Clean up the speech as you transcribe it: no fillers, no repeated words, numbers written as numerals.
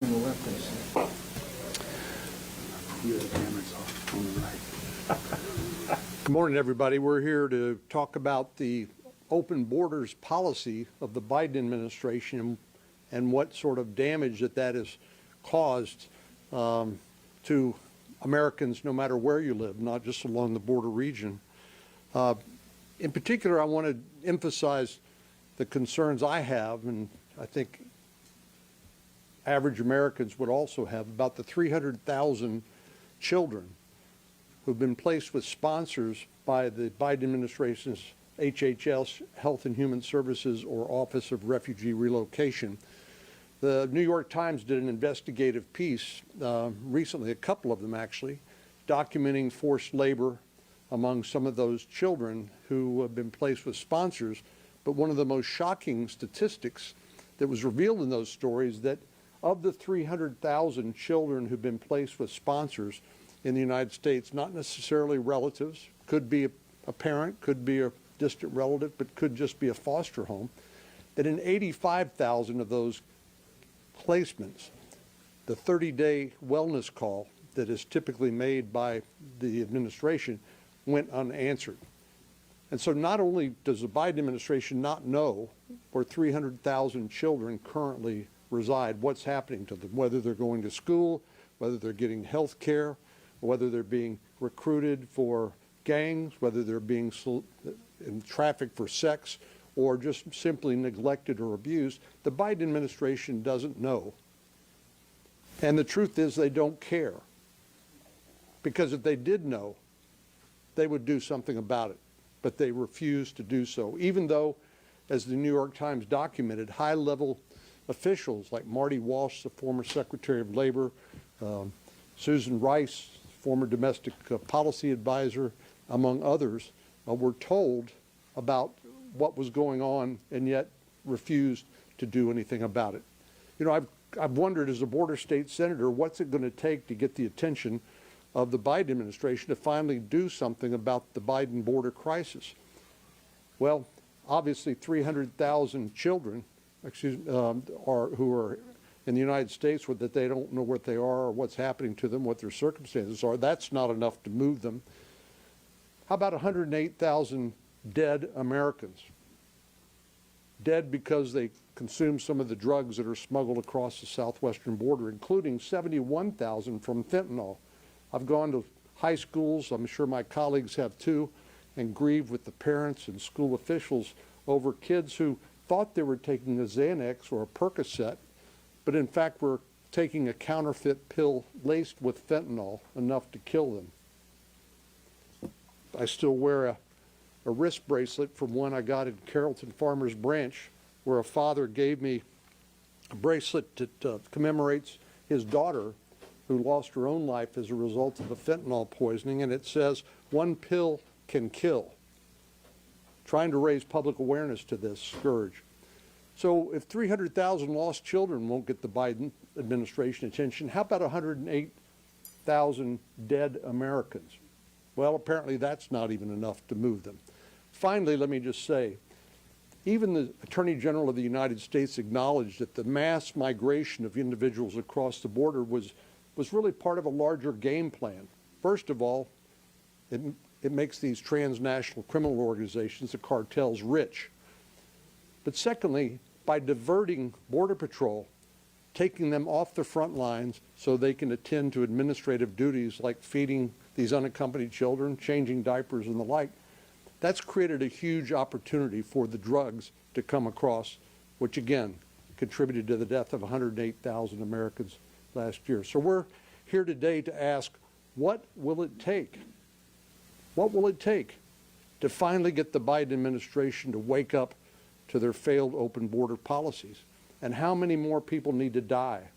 On the left, I see. The camera's off on the right. Good morning, everybody. We're here to talk about the open borders policy of the Biden administration and what sort of damage that has caused to Americans no matter where you live, not just along the border region. In particular, I want to emphasize the concerns I have, and I think average Americans would also have, about the 300,000 children who've been placed with sponsors by the Biden administration's HHS, Health and Human Services, or Office of Refugee Relocation. The New York Times did an investigative piece recently, a couple of them actually, documenting forced labor among some of those children who have been placed with sponsors. But one of the most shocking statistics that was revealed in those stories, that of the 300,000 children who've been placed with sponsors in the United States, not necessarily relatives, could be a parent, could be a distant relative, but could just be a foster home, that in 85,000 of those placements, the 30-day wellness call that is typically made by the administration went unanswered. And so not only does the Biden administration not know where 300,000 children currently reside, what's happening to them, whether they're going to school, whether they're getting health care, whether they're being recruited for gangs, whether they're being trafficked for sex, or just simply neglected or abused, the Biden administration doesn't know. And the truth is they don't care. Because if they did know, they would do something about it. But they refuse to do so, even though, as the New York Times documented, high-level officials like Marty Walsh, the former Secretary of Labor, Susan Rice, former domestic policy advisor, among others, were told about what was going on and yet refused to do anything about it. You know, I've wondered as a border state senator, what's it going to take to get the attention of the Biden administration to finally do something about the Biden border crisis? Well, obviously 300,000 children who are in the United States that they don't know what they are or what's happening to them, what their circumstances are. That's not enough to move them. How about 108,000 dead Americans? Dead because they consumed some of the drugs that are smuggled across the southwestern border, including 71,000 from fentanyl. I've gone to high schools, I'm sure my colleagues have too, and grieved with the parents and school officials over kids who thought they were taking a Xanax or a Percocet, but in fact were taking a counterfeit pill laced with fentanyl, enough to kill them. I still wear a wrist bracelet from one I got in Carrollton Farmers Branch, where a father gave me a bracelet that commemorates his daughter who lost her own life as a result of a fentanyl poisoning, and it says, "One pill can kill." Trying to raise public awareness to this scourge. So if 300,000 lost children won't get the Biden administration attention, how about 108,000 dead Americans? Well, apparently that's not even enough to move them. Finally, let me just say, even the Attorney General of the United States acknowledged that the mass migration of individuals across the border was really part of a larger game plan. First of all, it makes these transnational criminal organizations, the cartels, rich. But secondly, by diverting Border Patrol, taking them off the front lines so they can attend to administrative duties like feeding these unaccompanied children, changing diapers and the like, that's created a huge opportunity for the drugs to come across, which again contributed to the death of 108,000 Americans last year. So we're here today to ask, what will it take? What will it take to finally get the Biden administration to wake up to their failed open border policies? And how many more people need to die